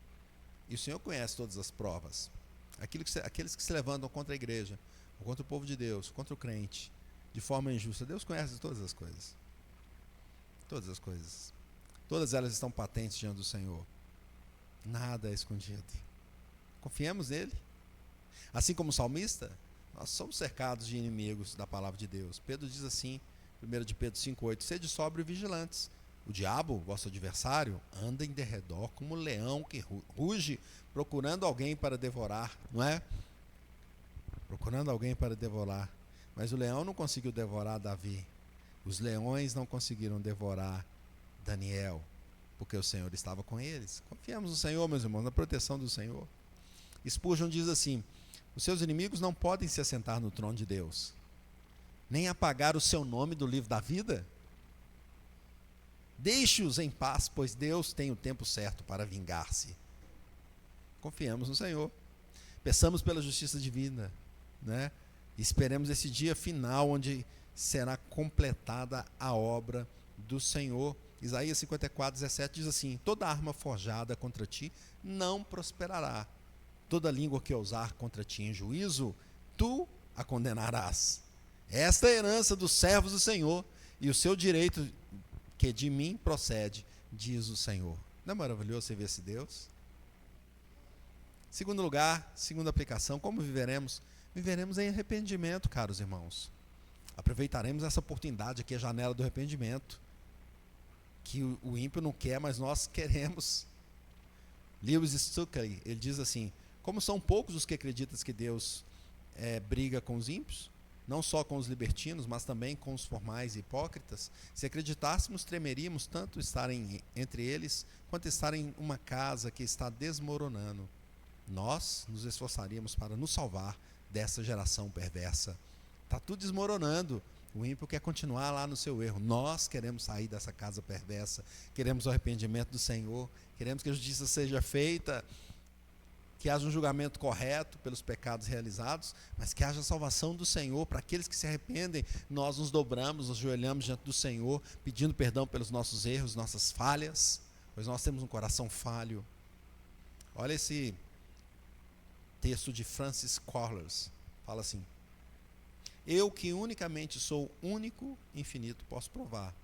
E o Senhor conhece todas as provas. Aqueles que se levantam contra a igreja, ou contra o povo de Deus, contra o crente, de forma injusta. Deus conhece todas as coisas. Todas as coisas. Todas elas estão patentes diante do Senhor. Nada é escondido. Confiemos nele. Assim como o salmista, nós somos cercados de inimigos da palavra de Deus. Pedro diz assim, 1 de Pedro 5,8: sede sóbrios e vigilantes. O diabo, vosso adversário, anda em derredor como um leão que ruge, procurando alguém para devorar, não é? Procurando alguém para devorar. Mas o leão não conseguiu devorar Davi. Os leões não conseguiram devorar Daniel, porque o Senhor estava com eles. Confiamos no Senhor, meus irmãos, na proteção do Senhor. Spurgeon diz assim: os seus inimigos não podem se assentar no trono de Deus, nem apagar o seu nome do livro da vida. Deixe-os em paz, pois Deus tem o tempo certo para vingar-se. Confiamos no Senhor. Peçamos pela justiça divina, né? E esperemos esse dia final, onde será completada a obra do Senhor. Isaías 54:17 diz assim: toda arma forjada contra ti não prosperará. Toda língua que ousar contra ti em juízo, tu a condenarás. Esta é a herança dos servos do Senhor, e o seu direito que de mim procede, diz o Senhor. Não é maravilhoso você ver esse Deus? Segundo lugar, segunda aplicação, como viveremos? Viveremos em arrependimento, caros irmãos. Aproveitaremos essa oportunidade aqui, a janela do arrependimento, que o ímpio não quer, mas nós queremos. Lewis Stuckley, ele diz assim: como são poucos os que acreditam que Deus briga com os ímpios, não só com os libertinos, mas também com os formais e hipócritas, se acreditássemos, tremeríamos tanto estarem entre eles, quanto estar em uma casa que está desmoronando. Nós nos esforçaríamos para nos salvar dessa geração perversa. Está tudo desmoronando. O ímpio quer continuar lá no seu erro. Nós queremos sair dessa casa perversa. Queremos o arrependimento do Senhor. Queremos que a justiça seja feita, que haja um julgamento correto pelos pecados realizados, mas que haja a salvação do Senhor. Para aqueles que se arrependem, nós nos dobramos, nos ajoelhamos diante do Senhor, pedindo perdão pelos nossos erros, nossas falhas, pois nós temos um coração falho. Olha esse texto de Francis Collers, fala assim: eu que unicamente sou único, infinito, posso provar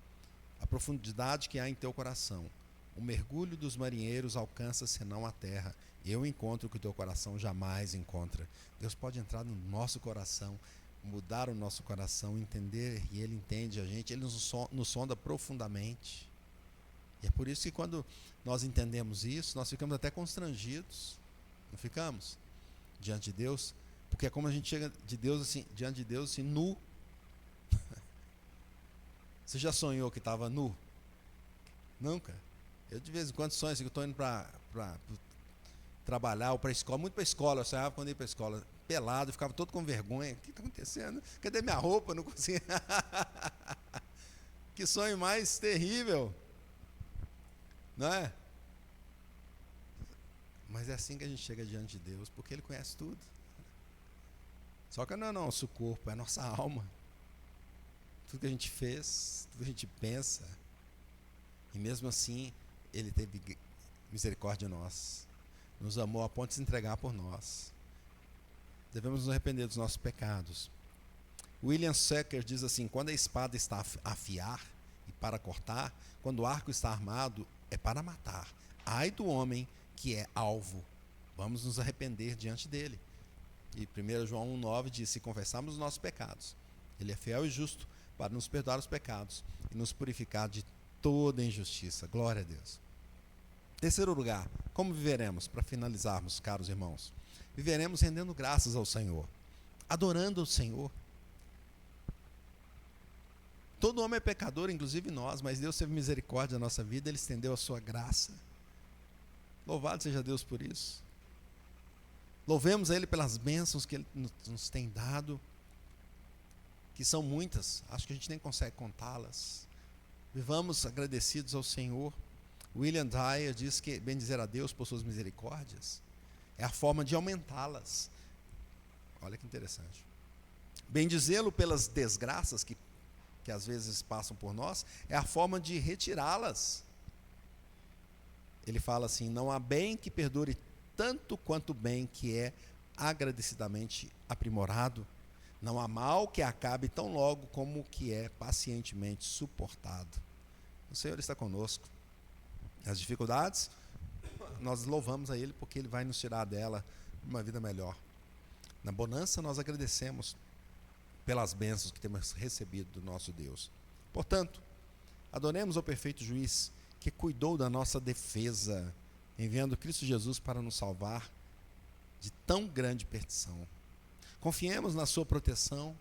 a profundidade que há em teu coração. O mergulho dos marinheiros alcança senão a terra. Eu encontro o que o teu coração jamais encontra. Deus pode entrar no nosso coração, mudar o nosso coração, entender, e Ele entende a gente. Ele nos sonda profundamente. E é por isso que quando nós entendemos isso, nós ficamos até constrangidos. Não ficamos? Diante de Deus. Porque é como a gente chega de Deus assim, diante de Deus assim, nu. Você já sonhou que estava nu? Nunca. Eu de vez em quando sonho assim, que eu estou indo para trabalhar ou para a escola, muito para a escola. Eu sonhava quando ia para a escola pelado, ficava todo com vergonha. O que está acontecendo? Cadê minha roupa? Não conseguia. Que sonho mais terrível, não é? Mas é assim que a gente chega diante de Deus, porque Ele conhece tudo. Só que não é nosso corpo, é a nossa alma. Tudo que a gente fez, tudo que a gente pensa. E mesmo assim, Ele teve misericórdia de nós. Nos amou a ponto de se entregar por nós. Devemos nos arrepender dos nossos pecados. William Secker diz assim: quando a espada está a afiar e para cortar, quando o arco está armado, é para matar. Ai do homem que é alvo. Vamos nos arrepender diante dele. E 1 João 1,9 diz: se confessarmos os nossos pecados, Ele é fiel e justo para nos perdoar os pecados e nos purificar de toda injustiça. Glória a Deus. Terceiro lugar, como viveremos? Para finalizarmos, caros irmãos, viveremos rendendo graças ao Senhor, adorando o Senhor. Todo homem é pecador, inclusive nós, mas Deus teve misericórdia da nossa vida, Ele estendeu a sua graça. Louvado seja Deus por isso. Louvemos a Ele pelas bênçãos que Ele nos tem dado, que são muitas, acho que a gente nem consegue contá-las. Vivamos agradecidos ao Senhor. William Dyer diz que bendizer a Deus por suas misericórdias é a forma de aumentá-las. Olha que interessante. Bendizê-lo pelas desgraças que às vezes passam por nós é a forma de retirá-las. Ele fala assim: não há bem que perdure tanto quanto o bem que é agradecidamente aprimorado. Não há mal que acabe tão logo como o que é pacientemente suportado. O Senhor está conosco. As dificuldades, nós louvamos a Ele porque Ele vai nos tirar dela uma vida melhor. Na bonança, nós agradecemos pelas bênçãos que temos recebido do nosso Deus. Portanto, adoremos ao perfeito juiz que cuidou da nossa defesa, enviando Cristo Jesus para nos salvar de tão grande perdição. Confiemos na sua proteção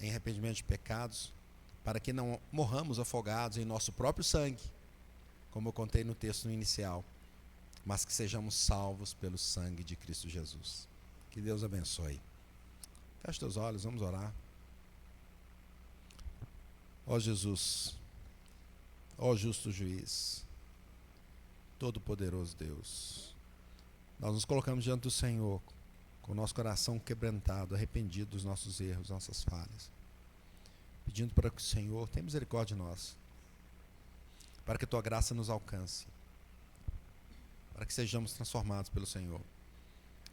em arrependimento de pecados, para que não morramos afogados em nosso próprio sangue, como eu contei no texto inicial, mas que sejamos salvos pelo sangue de Cristo Jesus. Que Deus abençoe. Feche teus olhos, vamos orar. Ó Jesus, ó justo juiz, todo-poderoso Deus, nós nos colocamos diante do Senhor, com o nosso coração quebrantado, arrependido dos nossos erros, nossas falhas, pedindo para que o Senhor tenha misericórdia de nós, para que a tua graça nos alcance, para que sejamos transformados pelo Senhor,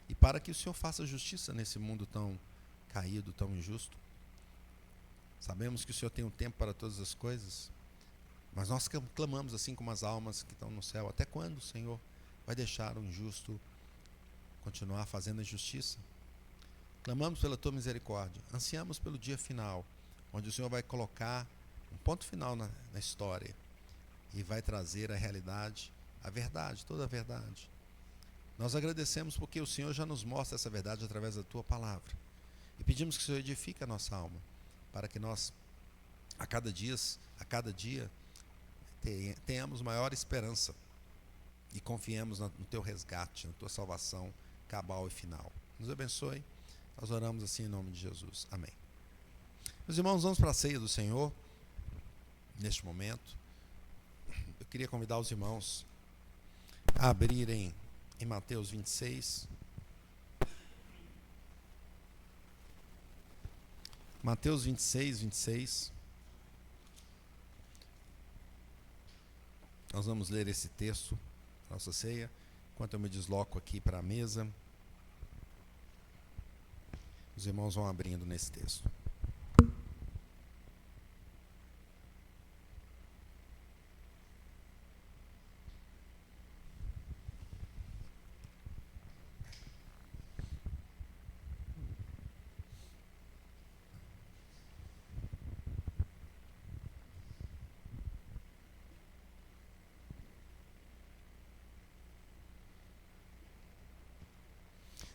e para que o Senhor faça justiça nesse mundo tão caído, tão injusto. Sabemos que o Senhor tem um tempo para todas as coisas, mas nós clamamos assim como as almas que estão no céu: até quando o Senhor vai deixar o injusto continuar fazendo injustiça? Clamamos pela tua misericórdia, ansiamos pelo dia final, onde o Senhor vai colocar um ponto final na história e vai trazer a realidade, a verdade, toda a verdade. Nós agradecemos porque o Senhor já nos mostra essa verdade através da tua palavra, e pedimos que o Senhor edifique a nossa alma, para que nós a cada dia tenhamos maior esperança e confiemos no teu resgate, na tua salvação cabal e final. Nos abençoe. Nós oramos assim em nome de Jesus. Amém. Meus irmãos, vamos para a ceia do Senhor. Neste momento, eu queria convidar os irmãos a abrirem em Mateus 26. Mateus 26. Nós vamos ler esse texto, nossa ceia, enquanto eu me desloco aqui para a mesa. Os irmãos vão abrindo nesse texto.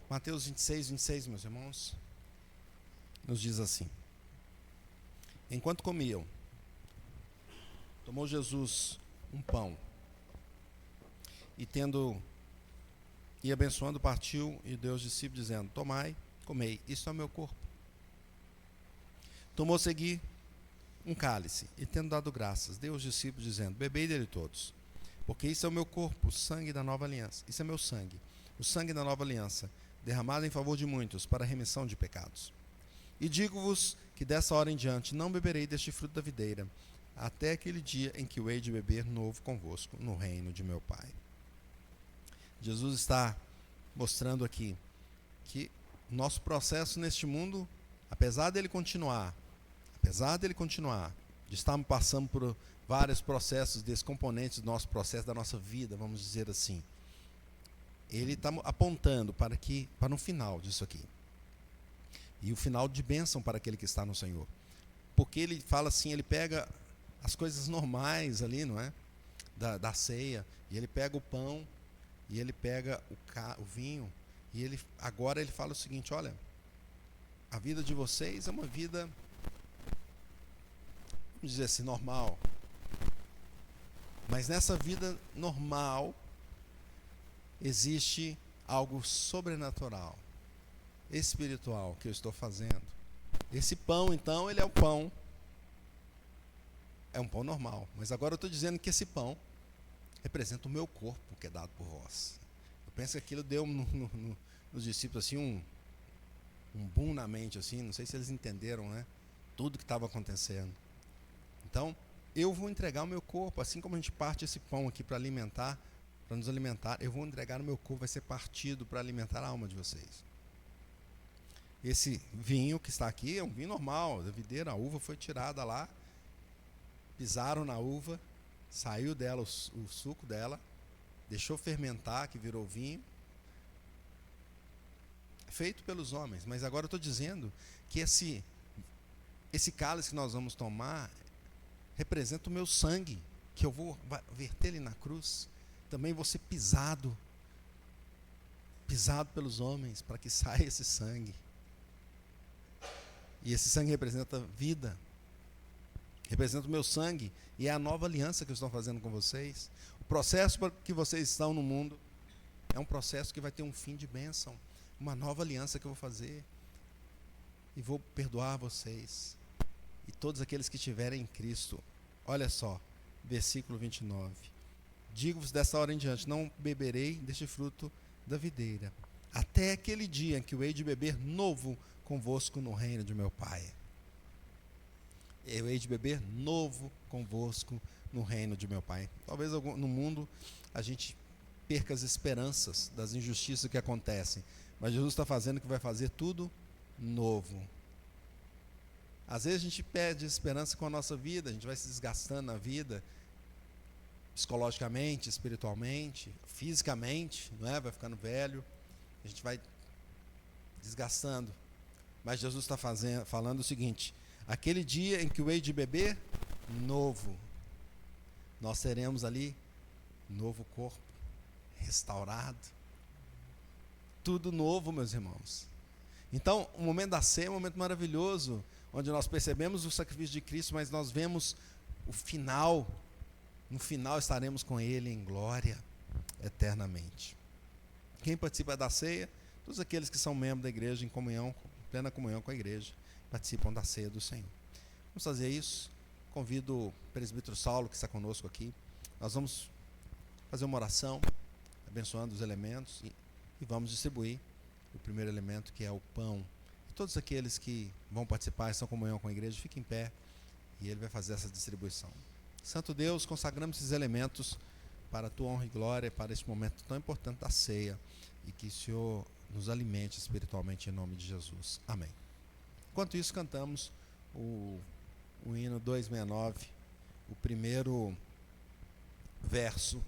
Mateus 26, meus irmãos, nos diz assim: enquanto comiam, tomou Jesus um pão e abençoando, partiu e deu aos discípulos, dizendo: tomai, comei, isto é o meu corpo. Tomou seguir um cálice e, tendo dado graças, deu aos discípulos, dizendo: bebei dele todos, porque isso é o meu corpo, o sangue da nova aliança. Isso é meu sangue, o sangue da nova aliança, derramado em favor de muitos, para a remissão de pecados. E digo-vos que dessa hora em diante não beberei deste fruto da videira, até aquele dia em que o hei de beber novo convosco no reino de meu Pai. Jesus está mostrando aqui que nosso processo neste mundo, apesar dele continuar, de estarmos passando por vários processos descomponentes do nosso processo, da nossa vida, vamos dizer assim, ele está apontando para um final disso aqui. E o final de bênção para aquele que está no Senhor. Porque ele fala assim, ele pega as coisas normais ali, não é? Da ceia, e ele pega o pão, e ele pega o vinho, e agora ele fala o seguinte: olha, a vida de vocês é uma vida, vamos dizer assim, normal. Mas nessa vida normal, existe algo sobrenatural, espiritual que eu estou fazendo. Esse pão, então, ele é um pão normal, mas agora eu estou dizendo que esse pão representa o meu corpo que é dado por vós. Eu penso que aquilo deu nos discípulos assim um boom na mente, assim, não sei se eles entenderam, né? Tudo que estava acontecendo. Então, eu vou entregar o meu corpo, assim como a gente parte esse pão aqui para alimentar, para nos alimentar, eu vou entregar o meu corpo, vai ser partido para alimentar a alma de vocês. Esse vinho que está aqui é um vinho normal, da videira, a uva foi tirada lá, pisaram na uva, saiu dela o suco dela, deixou fermentar, que virou vinho, feito pelos homens. Mas agora eu estou dizendo que esse cálice que nós vamos tomar representa o meu sangue, que eu vou verter ele na cruz. Também vou ser pisado pelos homens, para que saia esse sangue. E esse sangue representa vida, representa o meu sangue, e é a nova aliança que eu estou fazendo com vocês. O processo que vocês estão no mundo é um processo que vai ter um fim de bênção, uma nova aliança que eu vou fazer, e vou perdoar vocês, e todos aqueles que estiverem em Cristo. Olha só, versículo 29. Digo-vos desta hora em diante, não beberei deste fruto da videira, até aquele dia em que eu hei de beber novo convosco no reino de meu Pai. Eu hei de beber novo convosco no reino de meu Pai. Talvez no mundo a gente perca as esperanças das injustiças que acontecem, mas Jesus está fazendo que vai fazer tudo novo. Às vezes a gente perde esperança com a nossa vida, a gente vai se desgastando na vida, psicologicamente, espiritualmente, fisicamente, não é? Vai ficando velho, a gente vai desgastando. Mas Jesus está falando o seguinte: aquele dia em que o hei de beber novo, nós teremos ali novo corpo, restaurado, tudo novo, meus irmãos. Então, o momento da ceia é um momento maravilhoso, onde nós percebemos o sacrifício de Cristo, mas nós vemos o final. No final estaremos com Ele em glória eternamente. Quem participa da ceia? Todos aqueles que são membros da igreja, em comunhão, plena comunhão com a igreja, participam da ceia do Senhor. Vamos fazer isso. Convido o presbítero Saulo, que está conosco aqui. Nós vamos fazer uma oração, abençoando os elementos, e vamos distribuir o primeiro elemento, que é o pão. E todos aqueles que vão participar, estão em comunhão com a igreja, fiquem em pé, e ele vai fazer essa distribuição. Santo Deus, consagramos esses elementos para a tua honra e glória, para este momento tão importante da ceia, e que o Senhor nos alimente espiritualmente em nome de Jesus. Amém. Enquanto isso, cantamos o hino 269, o primeiro verso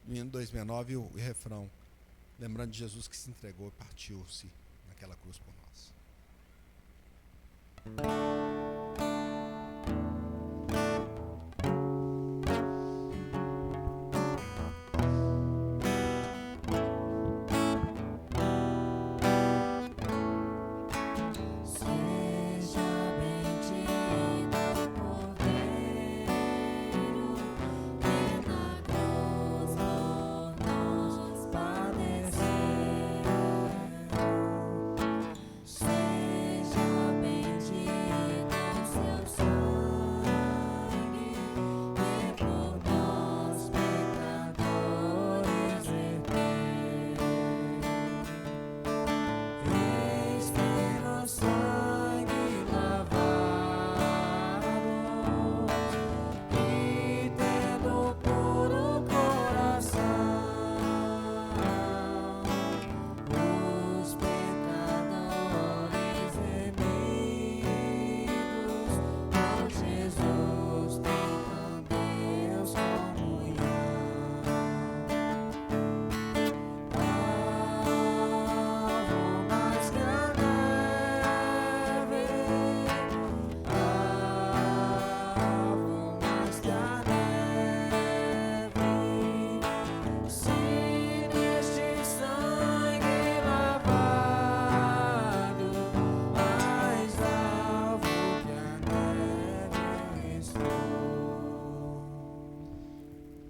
do hino 269 e o refrão, lembrando de Jesus que se entregou e partiu-se naquela cruz por nós.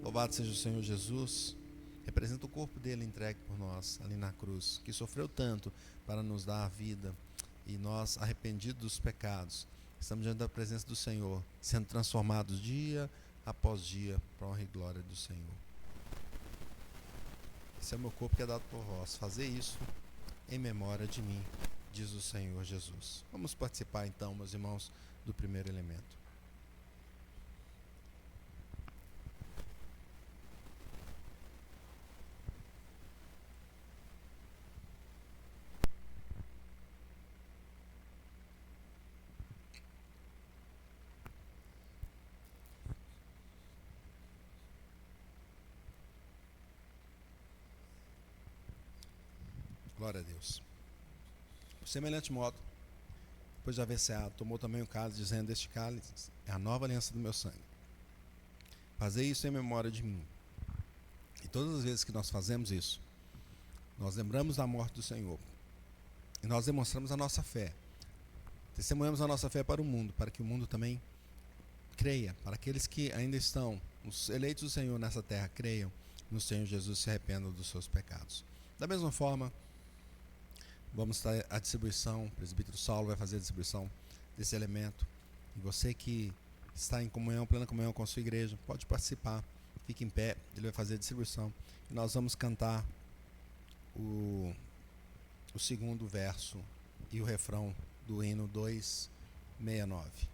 Louvado seja o Senhor Jesus. representa o corpo dele entregue por nós ali na cruz, que sofreu tanto para nos dar a vida, e nós, arrependidos dos pecados, estamos diante da presença do Senhor, sendo transformados dia após dia para a honra e glória do Senhor. Esse é o meu corpo que é dado por vós. Fazer isso em memória de mim, diz o Senhor Jesus. Vamos participar então, meus irmãos, do primeiro elemento. Glória a Deus. Por semelhante modo, depois de haver ceado, tomou também o cálice, dizendo: este cálice é a nova aliança do meu sangue. Fazei isso em memória de mim. E todas as vezes que nós fazemos isso, nós lembramos da morte do Senhor. E nós demonstramos a nossa fé. Testemunhamos a nossa fé para o mundo, para que o mundo também creia. Para aqueles que ainda estão, os eleitos do Senhor nessa terra, creiam no Senhor Jesus e se arrependam dos seus pecados. Da mesma forma, vamos estar a distribuição, o presbítero Saulo vai fazer a distribuição desse elemento. E você que está em comunhão, plena comunhão com a sua igreja, pode participar, fique em pé, ele vai fazer a distribuição. E nós vamos cantar o segundo verso e o refrão do hino 269.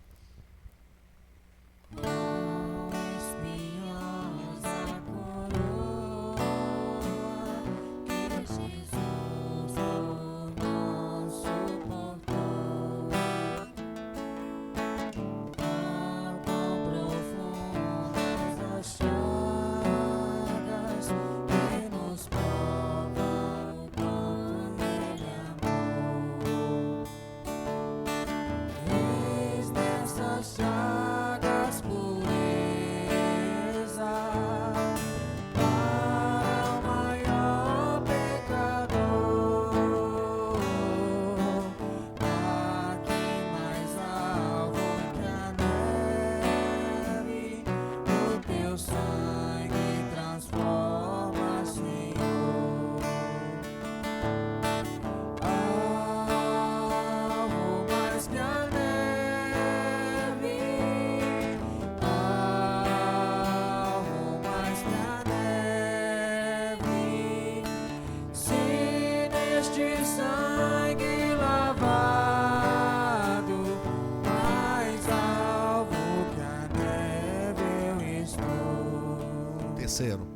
Terceiro.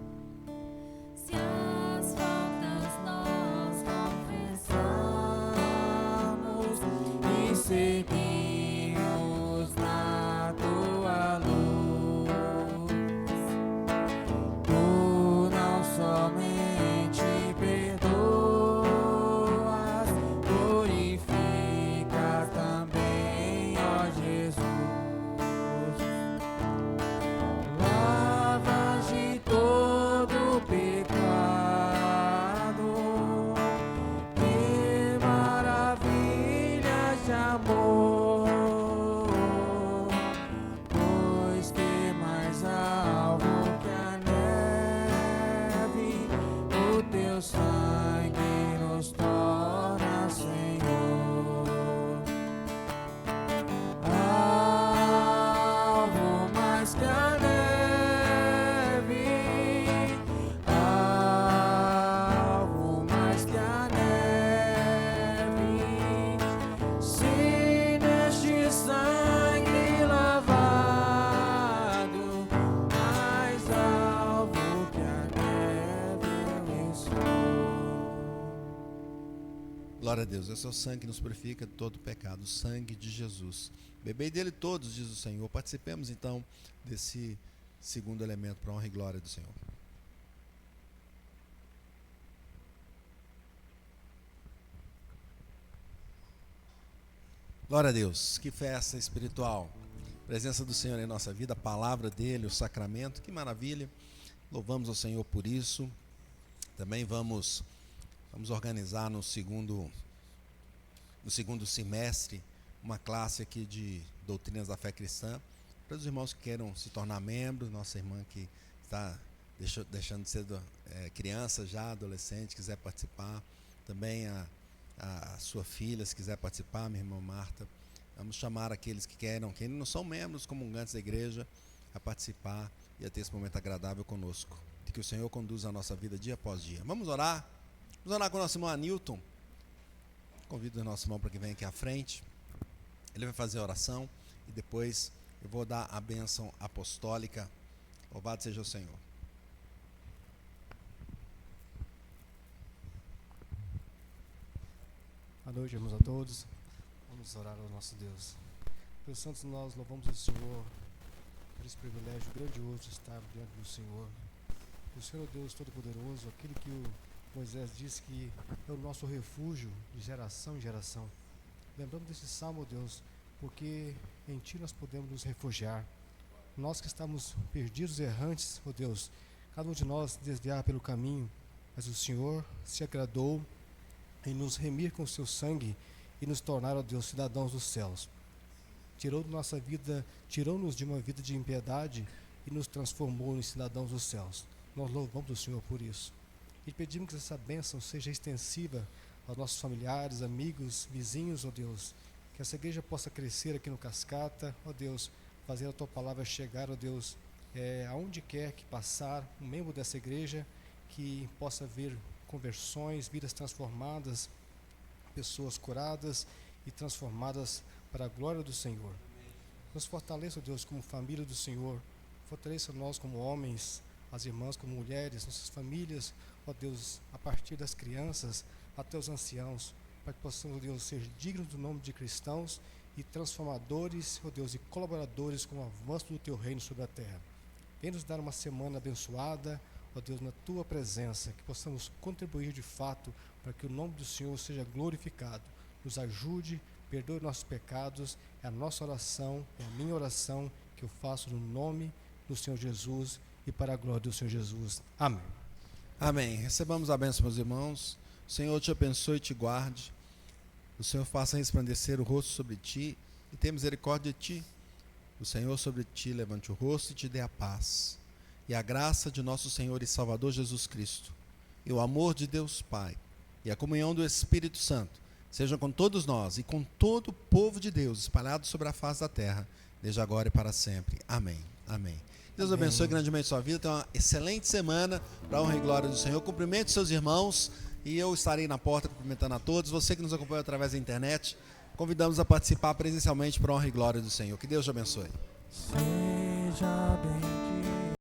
Se as faltas nós confessamos e seguimos na tua luz, tu não somente perdoas, purificas também, ó Jesus. Lavas de todo pecado, que maravilhas de amor, pois que mais alvo que a neve, o teu sangue nos torna, Senhor. Alvo mais que a neve, alvo mais que a neve, se neste sangue lavado, mais alvo que a neve eu estou. Glória a Deus, esse é o sangue que nos purifica de todo pecado, o sangue de Jesus. Bebei dele todos, diz o Senhor. Participemos então desse segundo elemento para a honra e glória do Senhor. Glória a Deus, que festa espiritual. Presença do Senhor em nossa vida, a palavra dele, o sacramento, que maravilha. Louvamos ao Senhor por isso. Também vamos organizar no segundo semestre uma classe aqui de doutrinas da fé cristã para os irmãos que queiram se tornar membros, nossa irmã que está deixando de ser criança já, adolescente, quiser participar. Também a sua filha, se quiser participar, minha irmã Marta. Vamos chamar aqueles que não são membros comungantes da igreja, a participar e a ter esse momento agradável conosco. E que o Senhor conduza a nossa vida dia após dia. Vamos orar? Vamos orar com o nosso irmão Anilton. Convido o nosso irmão para que venha aqui à frente. Ele vai fazer a oração e depois eu vou dar a bênção apostólica. Louvado seja o Senhor. Boa noite, irmãos, a todos. Vamos orar ao nosso Deus. Deus Santo, nós louvamos o Senhor por esse privilégio grandioso de estar diante do Senhor. O Senhor é o Deus Todo-Poderoso, aquele que o Moisés disse que é o nosso refúgio de geração em geração. Lembramos desse salmo, Deus, porque em Ti nós podemos nos refugiar. Nós que estamos perdidos e errantes, ó Deus, cada um de nós desviar pelo caminho, mas o Senhor se agradou em nos remir com o Seu sangue e nos tornar, ó Deus, cidadãos dos céus. Tirou-nos de uma vida de impiedade e nos transformou em cidadãos dos céus. Nós louvamos o Senhor por isso. E pedimos que essa bênção seja extensiva aos nossos familiares, amigos, vizinhos, ó Deus. Que essa igreja possa crescer aqui no Cascata, ó Deus, fazer a Tua palavra chegar, ó Deus, aonde quer que passar um membro dessa igreja, que possa ver conversões, vidas transformadas, pessoas curadas e transformadas para a glória do Senhor. Nos fortaleça, ó Deus, como família do Senhor. Fortaleça nós como homens, as irmãs como mulheres, nossas famílias, ó Deus, a partir das crianças até os anciãos, para que possamos, ó Deus, ser dignos do nome de cristãos e transformadores, ó Deus, e colaboradores com o avanço do Teu reino sobre a terra. Vem nos dar uma semana abençoada, ó Deus, na Tua presença, que possamos contribuir de fato para que o nome do Senhor seja glorificado. Nos ajude, perdoe nossos pecados, é a nossa oração, é a minha oração que eu faço no nome do Senhor Jesus e para a glória do Senhor Jesus. Amém. Amém. Recebamos a bênção, meus irmãos. O Senhor te abençoe e te guarde. O Senhor faça resplandecer o rosto sobre ti e tenha misericórdia de ti. O Senhor sobre ti levante o rosto e te dê a paz. E a graça de nosso Senhor e Salvador Jesus Cristo, e o amor de Deus Pai, e a comunhão do Espírito Santo, sejam com todos nós e com todo o povo de Deus, espalhado sobre a face da terra, desde agora e para sempre. Amém. Amém. Deus abençoe grandemente a sua vida. Tenha uma excelente semana para a honra e glória do Senhor. Cumprimente seus irmãos e eu estarei na porta cumprimentando a todos. Você que nos acompanha através da internet, convidamos a participar presencialmente para a honra e glória do Senhor. Que Deus te abençoe. Seja bendito.